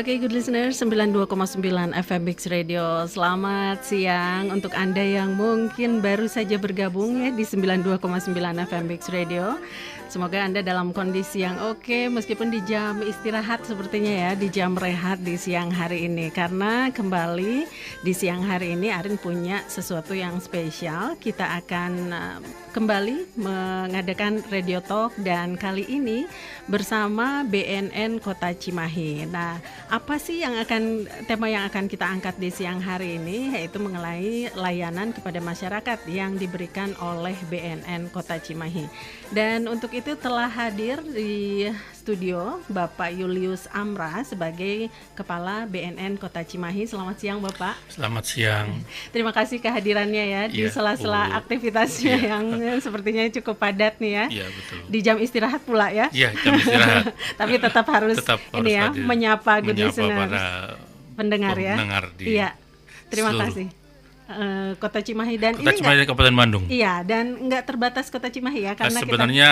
Oke, good listener, 92,9 FM Mix Radio. Selamat siang untuk Anda yang mungkin baru saja bergabung ya di 92,9 FM Mix Radio. Semoga Anda dalam kondisi yang oke, meskipun di jam istirahat sepertinya ya, di jam rehat di siang hari ini. Karena kembali di siang hari ini Arin punya sesuatu yang spesial. Kita akan kembali mengadakan Radio Talk dan kali ini bersama BNN Kota Cimahi. Nah, apa sih tema yang akan kita angkat di siang hari ini, yaitu mengenai layanan kepada masyarakat yang diberikan oleh BNN Kota Cimahi. Dan untuk itu telah hadir di studio Bapak Julius Amra sebagai Kepala BNN Kota Cimahi. Selamat siang Bapak. Selamat siang. Terima kasih kehadirannya ya di sela-sela aktivitasnya yang sepertinya cukup padat nih ya. Iya, betul. Di jam istirahat pula ya. Iya, jam istirahat. Tapi tetap harus ini ya, hadir, menyapa good listener, para pendengar ya. Iya. Terima kasih. Kota Cimahi dan Kota Cimahi dan Kabupaten Bandung. Iya, dan nggak terbatas Kota Cimahi ya, karena sebenarnya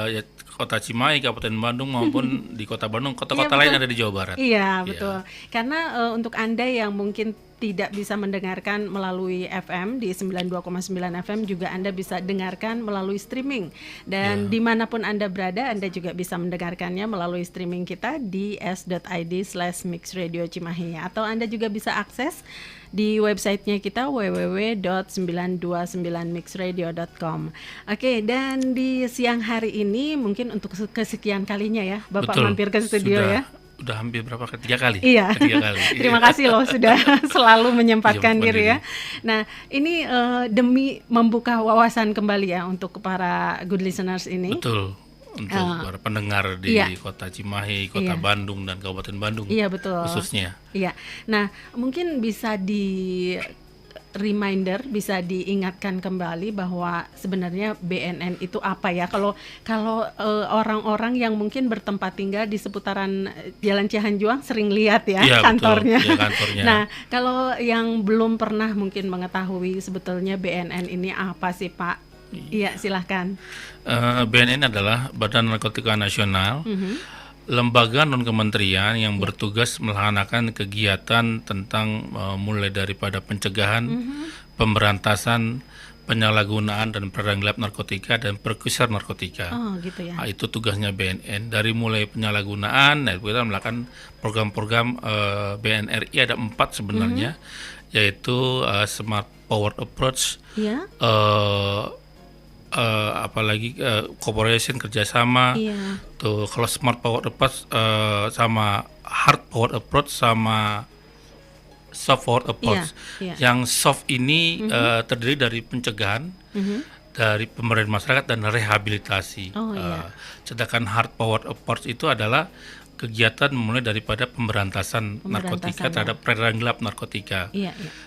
ya, Kota Cimahi, Kabupaten Bandung maupun di Kota Bandung, kota-kota lain ada di Jawa Barat. Iya, betul. Karena untuk Anda yang mungkin tidak bisa mendengarkan melalui FM di 92,9 FM, juga Anda bisa dengarkan melalui streaming. Dan dimanapun Anda berada, Anda juga bisa mendengarkannya melalui streaming kita di s.id/mixradiocimahi. Atau Anda juga bisa akses di websitenya kita www.929mixradio.com. Oke, dan di siang hari ini mungkin untuk kesekian kalinya ya Bapak mampir ke studio ya. Udah hampir berapa kali? 3 kali. Iya. 3 kali. Terima kasih loh sudah selalu menyempatkan diri ya. Nah, ini demi membuka wawasan kembali ya untuk para good listeners ini. Betul. Untuk para pendengar di Kota Cimahi, Kota Bandung dan Kabupaten Bandung. Iya, betul. Khususnya. Iya. Nah, mungkin bisa bisa diingatkan kembali bahwa sebenarnya BNN itu apa ya? Kalau orang-orang yang mungkin bertempat tinggal di seputaran Jalan Cihanjuang sering lihat ya, kantornya. Betul. Ya, kantornya. Nah, kalau yang belum pernah mungkin mengetahui sebetulnya BNN ini apa sih, Pak? Iya, silahkan. BNN adalah Badan Narkotika Nasional. Lembaga non-kementerian yang bertugas melaksanakan kegiatan tentang mulai daripada pencegahan, pemberantasan, penyalahgunaan dan peredaran gelap narkotika dan prekursor narkotika. Oh, gitu ya. Itu tugasnya BNN. Dari mulai penyalahgunaan, kita melakukan program-program BNRI ada 4 sebenarnya, yaitu Smart Power Approach, apalagi cooperation, kerjasama. Tuh kalau smart power approach sama hard power approach sama soft power approach. Yang soft ini terdiri dari pencegahan, dari pemberdayaan masyarakat dan rehabilitasi. Sedangkan hard power approach itu adalah kegiatan mulai daripada pemberantasan narkotika terhadap peredaran gelap narkotika.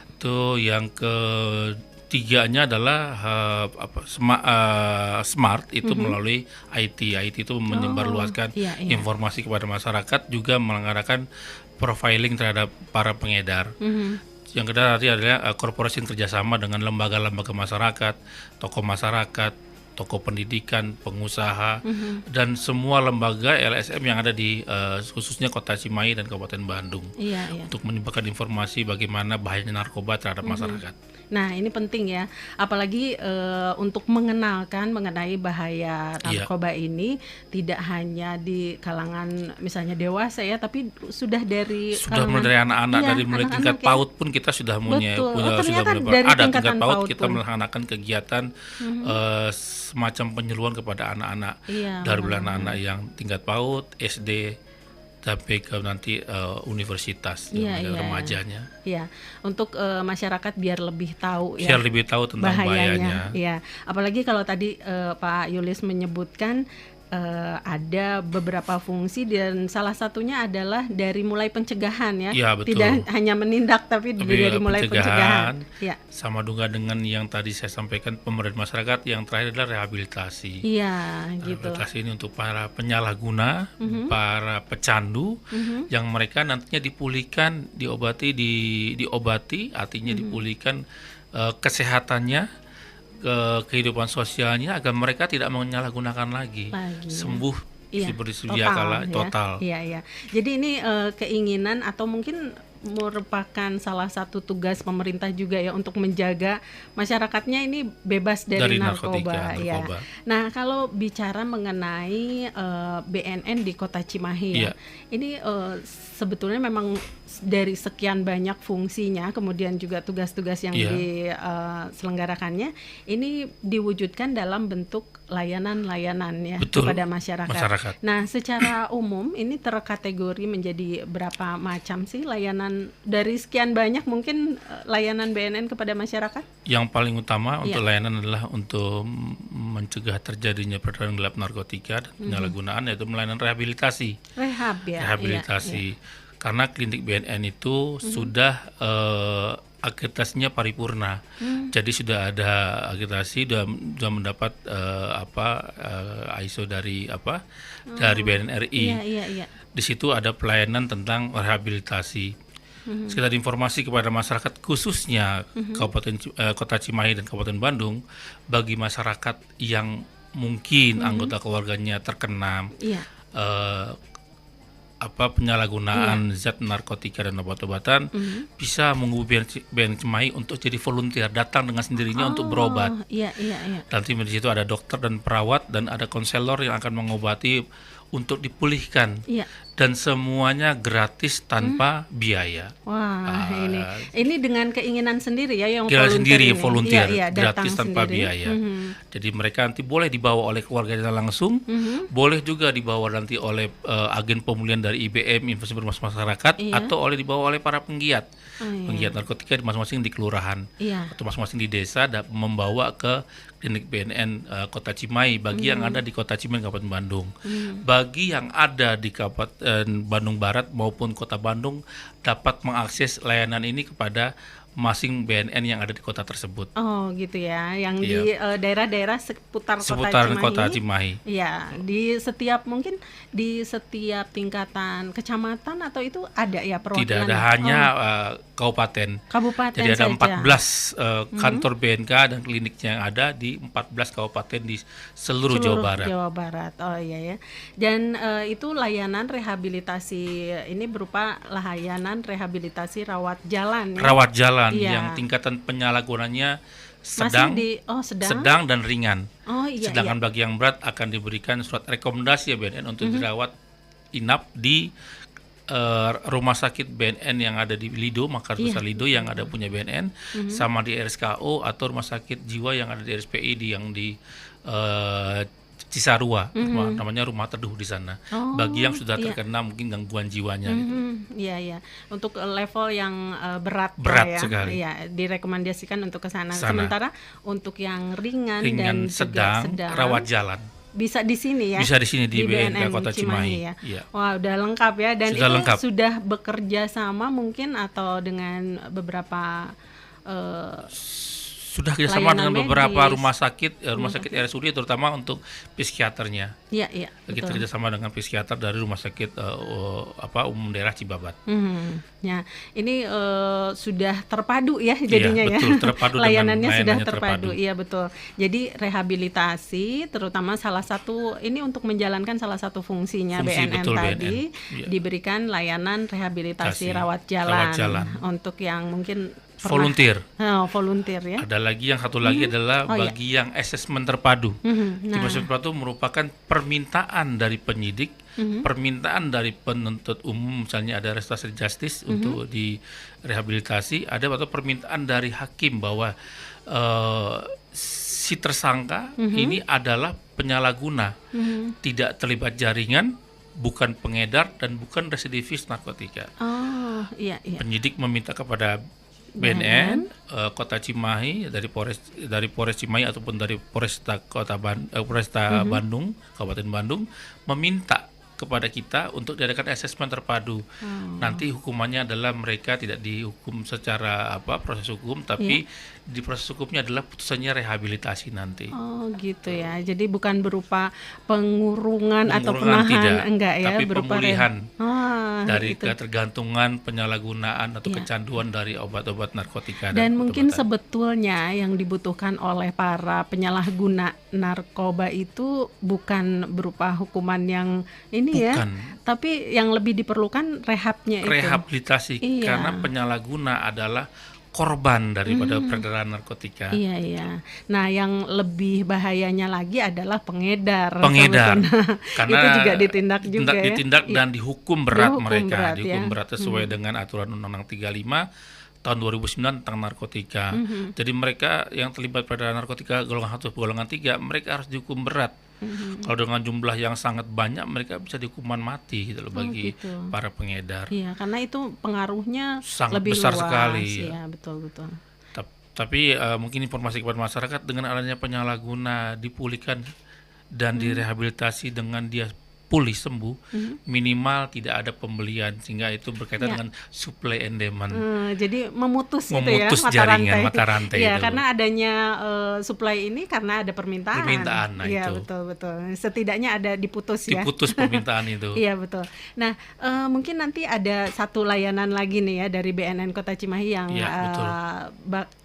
Itu yang ketiganya adalah smart itu melalui IT itu menyebarluaskan informasi kepada masyarakat, juga melaksanakan profiling terhadap para pengedar. Yang kedua adalah corporation, kerjasama dengan lembaga-lembaga masyarakat, tokoh pendidikan, pengusaha, dan semua lembaga LSM yang ada di khususnya Kota Cimahi dan Kabupaten Bandung untuk menyebarkan informasi bagaimana bahayanya narkoba terhadap masyarakat. Nah, ini penting ya, apalagi untuk mengenalkan mengenai bahaya narkoba ini tidak hanya di kalangan misalnya dewasa ya, tapi sudah dari anak-anak, dari mulai tingkat PAUD pun kita sudah punya ada tingkat PAUD kita melaksanakan kegiatan semacam penyuluhan kepada anak-anak dari anak-anak yang tingkat PAUD, SD, sampai ke nanti universitas, remajanya. Iya, untuk masyarakat biar lebih tahu ya. Biar lebih tahu tentang bahayanya. Iya, apalagi kalau tadi Pak Julius menyebutkan ada beberapa fungsi dan salah satunya adalah dari mulai pencegahan ya. Betul. Tidak hanya menindak tapi dari mulai pencegahan. Sama juga dengan yang tadi saya sampaikan pemberdayaan masyarakat, yang terakhir adalah rehabilitasi. Gitu. Rehabilitasi ini untuk para penyalahguna, para pecandu yang mereka nantinya dipulihkan, diobati artinya dipulihkan kesehatannya, kehidupan sosialnya, agar mereka tidak menyalahgunakan lagi. Sembuh disediakan total. Iya, iya. Jadi ini keinginan atau mungkin merupakan salah satu tugas pemerintah juga ya untuk menjaga masyarakatnya ini bebas dari narkoba. Ya. Nah, kalau bicara mengenai BNN di Kota Cimahi ya, ini sebetulnya memang dari sekian banyak fungsinya, kemudian juga tugas-tugas yang diselenggarakannya, ini diwujudkan dalam bentuk layanan-layanan ya. Betul, kepada masyarakat. Nah, secara umum ini terkategori menjadi berapa macam sih layanan dari sekian banyak mungkin layanan BNN kepada masyarakat? Yang paling utama untuk layanan adalah untuk mencegah terjadinya peredaran gelap narkotika dan penyalahgunaan, yaitu layanan rehabilitasi. Rehabilitasi. Karena klinik BNN itu sudah akreditasinya paripurna, jadi sudah ada akreditasi, sudah mendapat ISO dari dari BNN RI. Di situ ada pelayanan tentang rehabilitasi. Sekedar informasi kepada masyarakat khususnya Kota Cimahi dan Kabupaten Bandung, bagi masyarakat yang mungkin anggota keluarganya terkena penyalahgunaan zat narkotika dan obat-obatan, bisa menghubungi BNN Cimahi untuk jadi volunteer, datang dengan sendirinya untuk berobat. Nanti di situ ada dokter dan perawat dan ada konselor yang akan mengobati untuk dipulihkan. Dan semuanya gratis tanpa biaya. Wah, ini dengan keinginan sendiri ya yang volunteer gratis tanpa biaya. Jadi mereka nanti boleh dibawa oleh keluarganya langsung, boleh juga dibawa nanti oleh agen pemulihan dari IBM Investasi Berbasis Masyarakat, atau dibawa oleh para penggiat narkotika di masing-masing di kelurahan atau masing-masing di desa, membawa ke klinik BNN Kota Cimahi bagi yang ada di Kota Cimahi Kabupaten Bandung. Bagi yang ada di Kabupaten Bandung Barat maupun Kota Bandung dapat mengakses layanan ini kepada masing BNN yang ada di kota tersebut. Oh gitu ya, yang di daerah-daerah seputar Kota Cimahi. Iya, di setiap mungkin di setiap tingkatan kecamatan atau itu ada ya perwakilan. Tidak ada, hanya kabupaten. Jadi ada 14 kantor BNK dan kliniknya yang ada di 14 kabupaten di seluruh Jawa Barat. Oh iya ya. Dan itu layanan rehabilitasi ini berupa layanan rehabilitasi rawat jalan ya. Yang tingkatan penyalahgunanya sedang dan ringan. Sedangkan bagi yang berat akan diberikan surat rekomendasi BNN untuk dirawat inap di rumah sakit BNN yang ada di Lido, Makassar Besar Lido yang ada punya BNN, sama di RSKO atau rumah sakit jiwa yang ada di RSPI yang di Cisarua, namanya Rumah Teduh di sana. Bagi yang sudah terkena mungkin gangguan jiwanya. Iya. Untuk level yang berat sekali. Iya, direkomendasikan untuk ke sana. Sementara untuk yang ringan dan sedang rawat jalan. Bisa di sini ya. Bisa di sini di BNN Kota Cimahi. Ya. Wah, udah lengkap ya. Dan sudah bekerja sama mungkin atau dengan beberapa sudah kerjasama dengan beberapa rumah sakit RSUD, terutama untuk psikiaternya. Iya. Kita kerjasama dengan psikiater dari rumah sakit umum daerah Cibabat. Ya, ini sudah terpadu ya jadinya betul, terpadu layanannya sudah terpadu. Iya betul. Jadi rehabilitasi, terutama salah satu ini untuk menjalankan salah satu fungsinya BNN tadi, diberikan layanan rehabilitasi rawat jalan untuk yang mungkin volunteer ya. Ada lagi yang satu lagi adalah bagi yang asesmen terpadu. Asesmen terpadu merupakan permintaan dari penyidik, permintaan dari penuntut umum, misalnya ada restoratif justice untuk direhabilitasi, ada atau permintaan dari hakim bahwa si tersangka ini adalah penyalahguna, tidak terlibat jaringan, bukan pengedar dan bukan residivis narkotika. Penyidik meminta kepada BNN Kota Cimahi dari Polres Cimahi ataupun dari Polresta Bandung, Kabupaten Bandung, meminta kepada kita untuk diadakan asesmen terpadu. Nanti hukumannya adalah mereka tidak dihukum secara proses hukum, tapi di proses hukumnya adalah putusannya rehabilitasi nanti. Oh gitu ya. Jadi bukan berupa pengurungan atau penahanan, tidak, enggak ya, tapi berupa pemulihan dari gitu. ketergantungan, penyalahgunaan atau kecanduan dari obat-obat narkotika. Dan mungkin sebetulnya yang dibutuhkan oleh para penyalahguna narkoba itu bukan berupa hukuman yang ini bukan. Tapi yang lebih diperlukan rehabnya itu. Rehabilitasi, karena penyalahguna adalah korban daripada peredaran narkotika. Iya. Nah, yang lebih bahayanya lagi adalah pengedar. Karena itu juga ditindak dan dihukum berat dihukum berat sesuai dengan aturan Undang-Undang 35 tahun 2009 tentang narkotika. Jadi mereka yang terlibat peredaran narkotika golongan 1 golongan 3, mereka harus dihukum berat. Kalau dengan jumlah yang sangat banyak, mereka bisa dihukuman mati gitu loh bagi para pengedar. Iya, karena itu pengaruhnya sangat lebih besar luas, sekali. Iya, betul. Tapi mungkin informasi kepada masyarakat, dengan adanya penyalahguna dipulihkan dan direhabilitasi dengan dia pulih sembuh, minimal tidak ada pembelian, sehingga itu berkaitan dengan supply and demand. Jadi memutus jaringan mata rantai. Iya, karena adanya supply ini karena ada permintaan. Iya, betul. Setidaknya ada diputus permintaan itu. Iya, betul. Nah, mungkin nanti ada satu layanan lagi nih ya dari BNN Kota Cimahi yang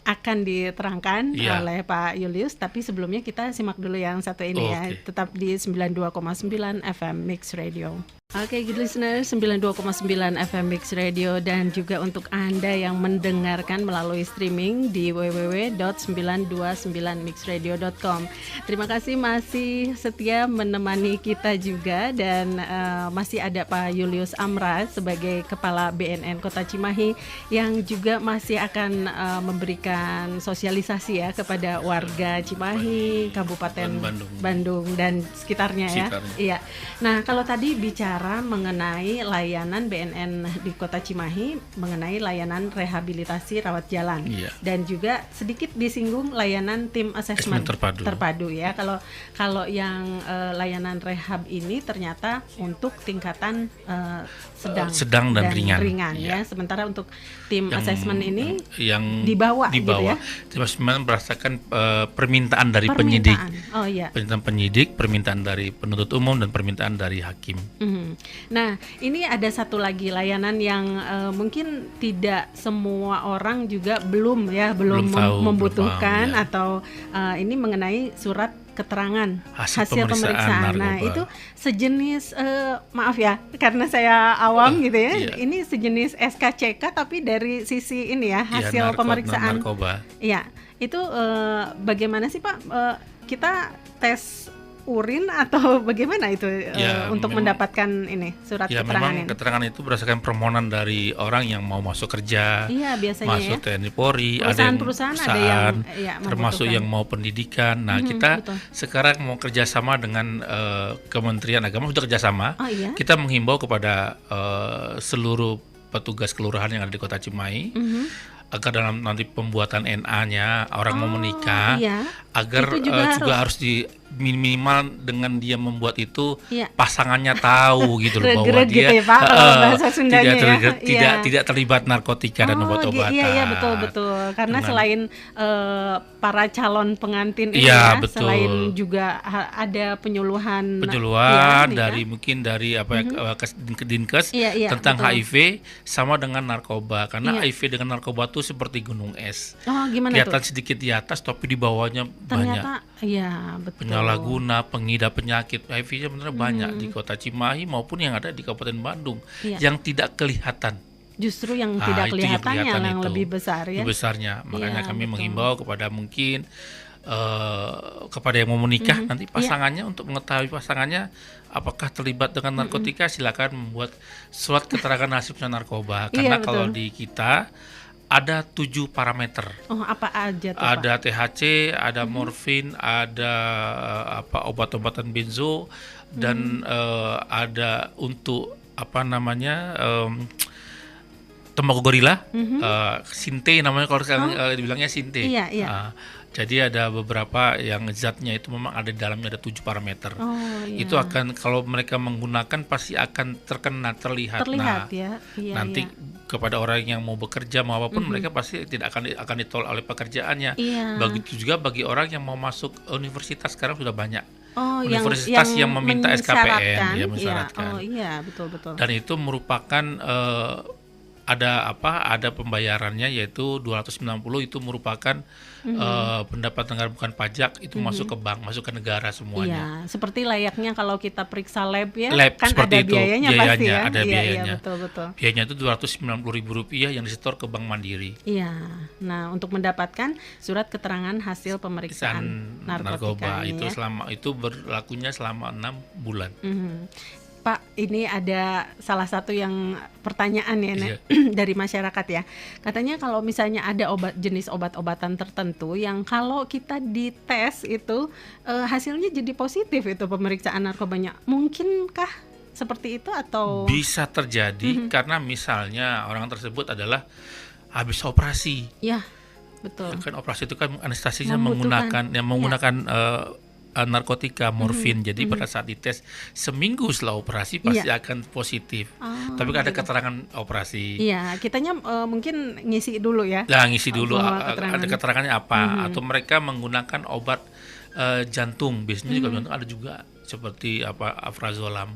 akan diterangkan oleh Pak Julius, tapi sebelumnya kita simak dulu yang satu ini ya. Tetap di 92,9 FM Mix Radio. Oke, good listener, 92,9 FM Mix Radio, dan juga untuk Anda yang mendengarkan melalui streaming di www.929mixradio.com. Terima kasih masih setia menemani kita juga, dan masih ada Pak Julius Amras sebagai Kepala BNN Kota Cimahi yang juga masih akan memberikan sosialisasi ya kepada warga Cimahi, Kabupaten Bandung dan sekitarnya ya. Iya. Nah, kalau tadi bicara mengenai layanan BNN di Kota Cimahi, mengenai layanan rehabilitasi rawat jalan, dan juga sedikit disinggung layanan tim asesmen terpadu ya. Kalau yang layanan rehab ini ternyata untuk tingkatan sedang dan ringan ya. Sementara untuk tim asesmen ini yang di bawah gitu ya. Tim asesmen berdasarkan permintaan dari penyidik. Permintaan penyidik, permintaan dari penuntut umum, dan permintaan dari hakim. Nah, ini ada satu lagi layanan yang mungkin tidak semua orang juga belum membutuhkan, atau ini mengenai surat keterangan hasil pemeriksaan. Nah, itu sejenis maaf ya karena saya awam gitu ya. Ini sejenis SKCK tapi dari sisi ini ya, hasil pemeriksaan. Iya, itu bagaimana sih Pak? Kita tes urin atau bagaimana itu untuk mendapatkan ini surat keterangan? Memang keterangan itu berdasarkan permohonan dari orang yang mau masuk kerja, masuk TNI Polri, perusahaan ada yang termasuk yang mau pendidikan. Nah, kita sekarang mau kerjasama dengan Kementerian Agama, sudah kerjasama. Kita menghimbau kepada seluruh petugas kelurahan yang ada di Kota Cimahi agar dalam nanti pembuatan NA-nya orang mau menikah, agar juga harus di minimal dengan dia membuat itu pasangannya tahu gitu loh bahwa dia gitu ya, Pak, tidak terlibat narkotika dan obat-obatan. Iya, betul. Karena selain para calon pengantin ini selain juga ada penyuluhan dari mungkin dari Dinkes tentang HIV sama dengan narkoba, karena HIV dengan narkoba itu seperti gunung es. Kelihatan sedikit di atas tapi di bawahnya ternyata banyak. Penyalahguna, pengidap penyakit HIV sebenarnya banyak di Kota Cimahi maupun yang ada di Kabupaten Bandung yang tidak kelihatan. Justru yang tidak kelihatan yang lebih besar ya. Lebih besarnya. Makanya kami menghimbau kepada mungkin kepada yang mau menikah nanti pasangannya, untuk mengetahui pasangannya apakah terlibat dengan narkotika, silakan membuat surat keterangan hasil narkoba. Karena kalau di kita ada 7 parameter. Apa aja tuh, ada Pak? THC, ada morfin, ada obat-obatan benzo, dan ada untuk tembakau gorila, sinte namanya kalau sekarang dibilangnya sinte. Jadi ada beberapa yang zatnya itu memang ada di dalamnya, ada 7 parameter. Iya. Itu akan kalau mereka menggunakan pasti akan terlihat. Nah, Ya. Iya, nanti iya. kepada orang yang mau bekerja mau apapun mereka pasti tidak akan ditolak oleh pekerjaannya. Iya. Begitu juga bagi orang yang mau masuk universitas, sekarang sudah banyak yang universitas yang meminta SKPN, ya, Iya. mensyaratkan. Oh iya, betul. Dan itu merupakan ada pembayarannya, yaitu 290. Itu merupakan pendapatan negara bukan pajak, itu masuk ke bank, masuk ke negara semuanya. Iya, seperti layaknya kalau kita periksa lab ya, Lab kan seperti ada itu, biayanya pasti ya. ada biayanya. Iya, betul. Biayanya itu Rp290.000 yang disetor ke Bank Mandiri. Iya. Nah, untuk mendapatkan surat keterangan hasil pemeriksaan narkotika ini itu ya. itu berlakunya selama 6 bulan. Pak, ini ada salah satu yang pertanyaan ya, Nek, dari masyarakat ya. Katanya kalau misalnya ada jenis obat-obatan tertentu yang kalau kita dites itu hasilnya jadi positif itu pemeriksaan narkobanya. Mungkinkah seperti itu atau bisa terjadi karena misalnya orang tersebut adalah habis operasi. Ya, betul. Kan operasi itu kan anestesinya Membutuhkan. menggunakan narkotika morfin. Jadi pada saat dites seminggu setelah operasi pasti akan positif. Tapi kan ada keterangan operasi. Iya, kitanya mungkin ngisi dulu ya. Nah, ngisi dulu keterangan. ada keterangannya apa, atau mereka menggunakan obat jantung. Biasanya juga jantung ada juga seperti alprazolam.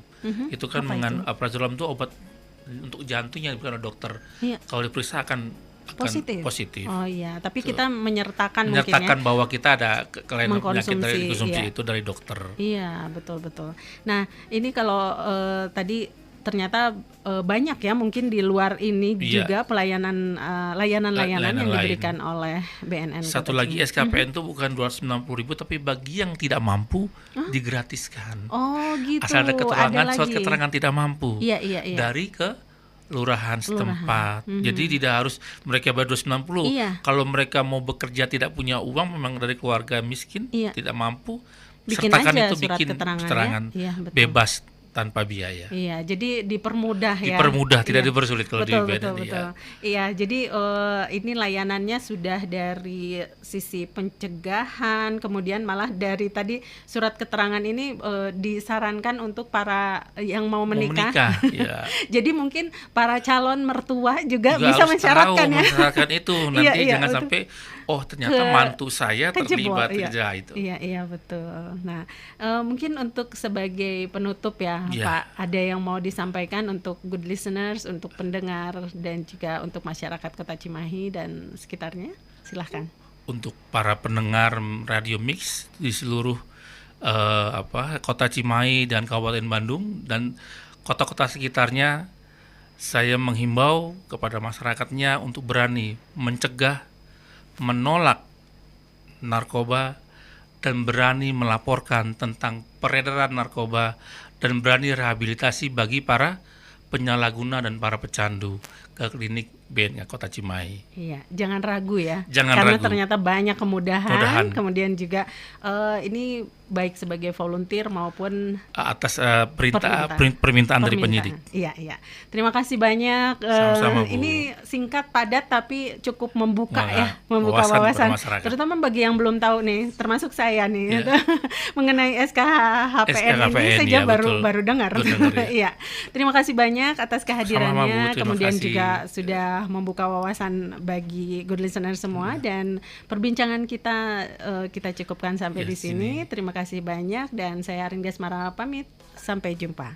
Itu kan alprazolam itu obat untuk jantung yang diberikan oleh dokter. Iya. Kalau diperiksa akan positif. Oh iya, tapi kita menyertakan bahwa kita ada kelainan penyakit dari konsumsi itu dari dokter. Iya, betul. Nah, ini kalau tadi ternyata banyak ya mungkin di luar ini juga layanan-layanan yang diberikan oleh BNN. Satu lagi SKPN itu bukan 290.000, tapi bagi yang tidak mampu digratiskan. Oh gitu. Asal ada surat keterangan tidak mampu. Iya. Dari kelurahan setempat. Jadi tidak harus mereka bayar 290. Kalau mereka mau bekerja tidak punya uang, memang dari keluarga miskin, tidak mampu, sertakan itu bikin keterangan bebas tanpa biaya. Iya, jadi dipermudah ya. Tidak dipersulit kalau di BNN. Betul. Iya, jadi ini layanannya sudah dari sisi pencegahan, kemudian malah dari tadi surat keterangan ini disarankan untuk para yang mau menikah. Ya. Jadi mungkin para calon mertua juga bisa mensyaratkan ya. Mensyaratkan itu nanti jangan sampai ternyata mantu saya terlibat itu. Iya, betul. Nah, mungkin untuk sebagai penutup ya, Pak, ada yang mau disampaikan untuk good listeners, untuk pendengar dan juga untuk masyarakat Kota Cimahi dan sekitarnya? Silahkan. Untuk para pendengar Radio Mix di seluruh Kota Cimahi dan Kabupaten Bandung dan kota-kota sekitarnya, saya menghimbau kepada masyarakatnya untuk berani mencegah, menolak narkoba, dan berani melaporkan tentang peredaran narkoba, dan berani rehabilitasi bagi para penyalahguna dan para pecandu ke klinik BNN Kota Cimahi. Iya, jangan ragu ya. Karena ternyata banyak kemudahan. Kemudian juga ini baik sebagai volunteer maupun atas permintaan dari penyidik. Iya. Terima kasih banyak. Sama-sama, Bu. Ini singkat, padat, tapi cukup membuka membuka wawasan. Terutama bagi yang belum tahu nih, termasuk saya nih, mengenai SKHPN ini saja baru dengar. Iya. Terima kasih banyak atas kehadirannya. Kemudian juga sudah membuka wawasan bagi good listener semua, dan perbincangan kita cukupkan sampai di sini. Terima kasih banyak, dan saya Arinda Asmara pamit. Sampai jumpa.